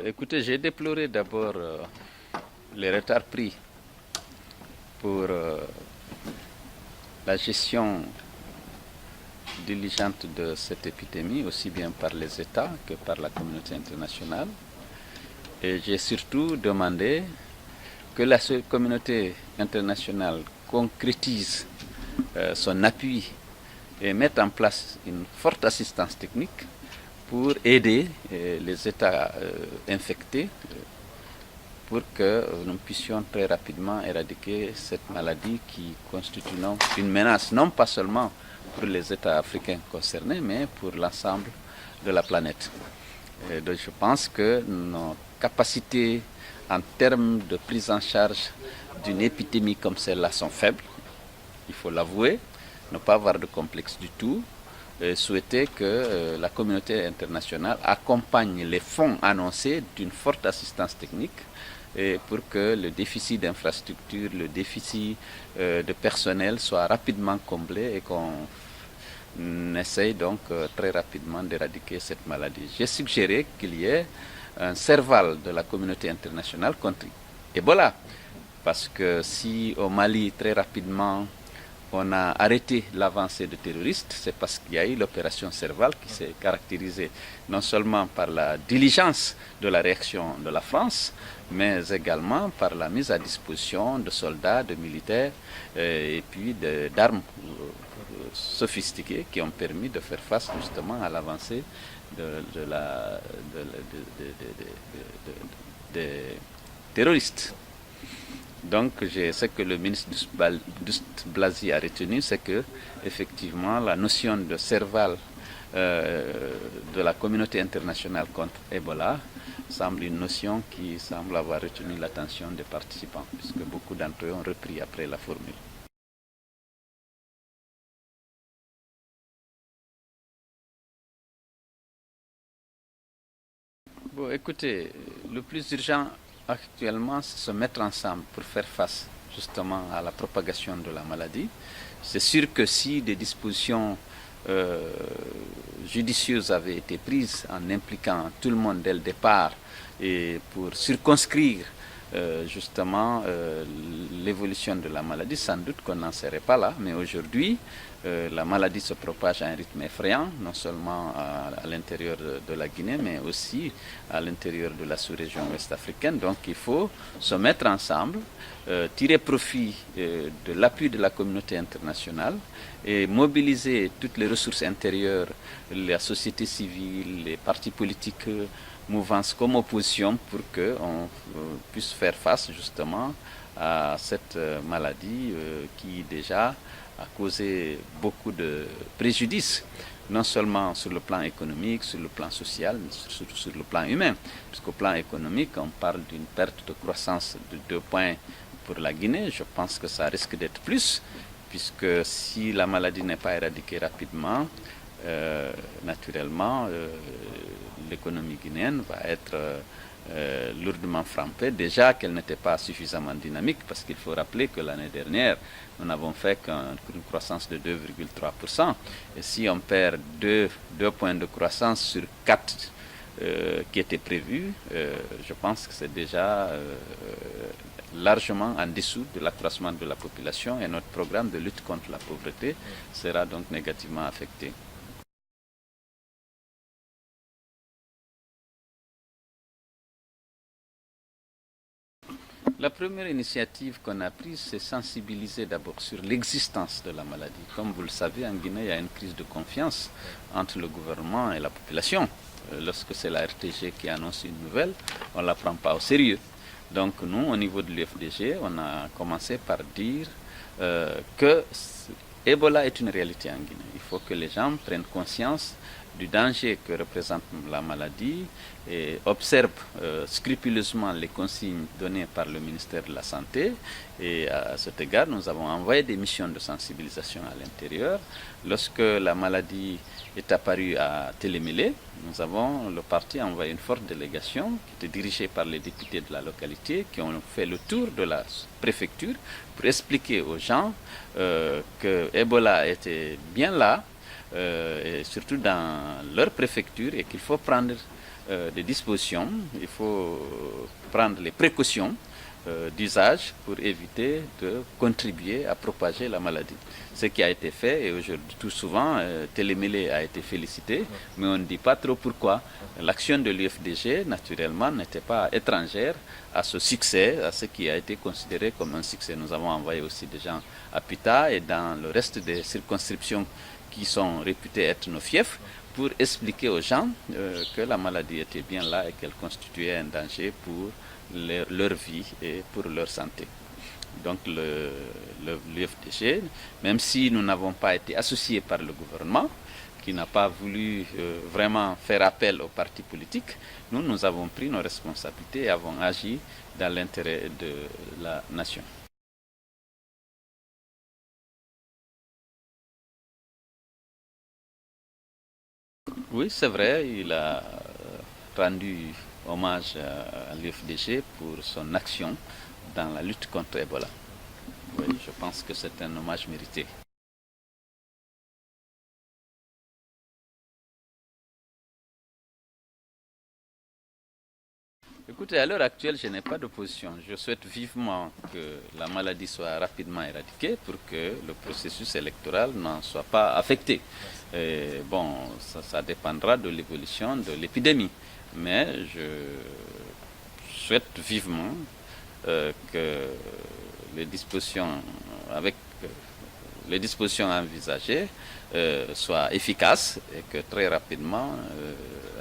Écoutez, j'ai déploré d'abord les retards pris pour la gestion diligente de cette épidémie, aussi bien par les États que par la communauté internationale. Et j'ai surtout demandé que la communauté internationale concrétise son appui et mette en place une forte assistance technique pour aider les États infectés pour que nous puissions très rapidement éradiquer cette maladie qui constitue une menace non pas seulement pour les États africains concernés, mais pour l'ensemble de la planète. Et donc je pense que nos capacités en termes de prise en charge d'une épidémie comme celle-là sont faibles, il faut l'avouer, ne pas avoir de complexe du tout, et souhaiter que la communauté internationale accompagne les fonds annoncés d'une forte assistance technique et pour que le déficit d'infrastructure, le déficit de personnel soit rapidement comblé et qu'on essaye donc très rapidement d'éradiquer cette maladie. J'ai suggéré qu'il y ait un serval de la communauté internationale contre Ebola, parce que si au Mali très rapidement on a arrêté l'avancée de terroristes, c'est parce qu'il y a eu l'opération Serval qui s'est caractérisée non seulement par la diligence de la réaction de la France, mais également par la mise à disposition de soldats, de militaires et puis d'armes sophistiquées qui ont permis de faire face justement à l'avancée des terroristes. Donc, ce que le ministre Blasi a retenu, c'est que, effectivement, la notion de serval de la communauté internationale contre Ebola semble une notion qui semble avoir retenu l'attention des participants, puisque beaucoup d'entre eux ont repris après la formule. Bon, écoutez, le plus urgent actuellement, c'est se mettre ensemble pour faire face justement à la propagation de la maladie. C'est sûr que si des dispositions judicieuses avaient été prises en impliquant tout le monde dès le départ et pour circonscrire justement l'évolution de la maladie, sans doute qu'on n'en serait pas là. Mais aujourd'hui, la maladie se propage à un rythme effrayant, non seulement à l'intérieur de la Guinée, mais aussi à l'intérieur de la sous-région ouest-africaine. Donc il faut se mettre ensemble, tirer profit de l'appui de la communauté internationale et mobiliser toutes les ressources intérieures, la société civile, les partis politiques, mouvances comme opposition, pour qu'on puisse faire face justement à cette maladie qui déjà a causé beaucoup de préjudices, non seulement sur le plan économique, sur le plan social, mais surtout sur le plan humain. Puisqu'au plan économique, on parle d'une perte de croissance de 2 points pour la Guinée. Je pense que ça risque d'être plus, puisque si la maladie n'est pas éradiquée rapidement, naturellement, l'économie guinéenne va être lourdement frappée. Déjà qu'elle n'était pas suffisamment dynamique, parce qu'il faut rappeler que l'année dernière, nous n'avons fait qu'une croissance de 2,3%. Et si on perd 2 points de croissance sur 4 qui étaient prévus, je pense que c'est déjà largement en dessous de l'accroissement de la population et notre programme de lutte contre la pauvreté sera donc négativement affecté. La première initiative qu'on a prise, c'est sensibiliser d'abord sur l'existence de la maladie. Comme vous le savez, en Guinée, il y a une crise de confiance entre le gouvernement et la population. Lorsque c'est la RTG qui annonce une nouvelle, on ne la prend pas au sérieux. Donc nous, au niveau de l'UFDG, on a commencé par dire que Ebola est une réalité en Guinée. Il faut que les gens prennent conscience du danger que représente la maladie et observe scrupuleusement les consignes données par le ministère de la Santé. Et à cet égard, nous avons envoyé des missions de sensibilisation à l'intérieur. Lorsque la maladie est apparue à Télémélé, le parti a envoyé une forte délégation qui était dirigée par les députés de la localité qui ont fait le tour de la préfecture pour expliquer aux gens que Ebola était bien là, et surtout dans leur préfecture, et qu'il faut prendre des dispositions, il faut prendre les précautions d'usage pour éviter de contribuer à propager la maladie. Ce qui a été fait, et aujourd'hui tout souvent, Télémélé a été félicité, mais on ne dit pas trop pourquoi. L'action de l'UFDG, naturellement, n'était pas étrangère à ce succès, à ce qui a été considéré comme un succès. Nous avons envoyé aussi des gens à Pita et dans le reste des circonscriptions qui sont réputées être nos fiefs, pour expliquer aux gens que la maladie était bien là et qu'elle constituait un danger pour leur vie et pour leur santé. Donc l'UFDG, même si nous n'avons pas été associés par le gouvernement, qui n'a pas voulu vraiment faire appel aux partis politiques, nous avons pris nos responsabilités et avons agi dans l'intérêt de la nation. Oui, c'est vrai, il a rendu hommage à l'UFDG pour son action dans la lutte contre Ebola. Oui, je pense que c'est un hommage mérité. Écoutez, à l'heure actuelle, je n'ai pas d'opposition. Je souhaite vivement que la maladie soit rapidement éradiquée pour que le processus électoral n'en soit pas affecté. Et bon, ça dépendra de l'évolution de l'épidémie. Mais je souhaite vivement que les dispositions avec les dispositions envisagées soient efficaces et que très rapidement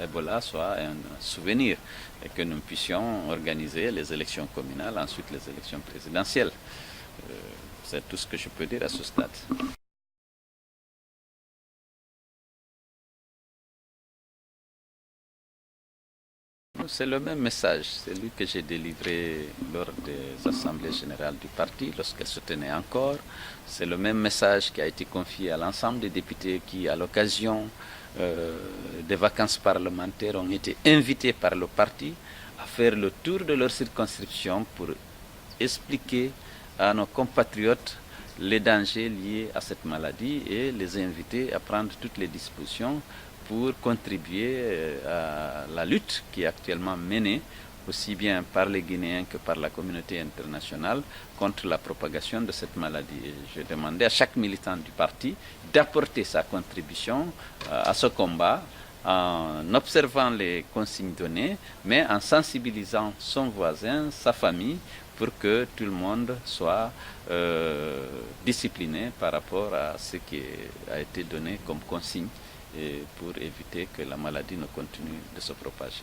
Ebola soit un souvenir et que nous puissions organiser les élections communales, ensuite les élections présidentielles. C'est tout ce que je peux dire à ce stade. C'est le même message, celui que j'ai délivré lors des assemblées générales du parti, lorsqu'elles se tenaient encore. C'est le même message qui a été confié à l'ensemble des députés qui, à l'occasion des vacances parlementaires, ont été invités par le parti à faire le tour de leur circonscription pour expliquer à nos compatriotes les dangers liés à cette maladie et les inviter à prendre toutes les dispositions pour contribuer à la lutte qui est actuellement menée aussi bien par les Guinéens que par la communauté internationale contre la propagation de cette maladie. Et je demandais à chaque militant du parti d'apporter sa contribution à ce combat en observant les consignes données, mais en sensibilisant son voisin, sa famille, pour que tout le monde soit discipliné par rapport à ce qui a été donné comme consigne et pour éviter que la maladie ne continue de se propager.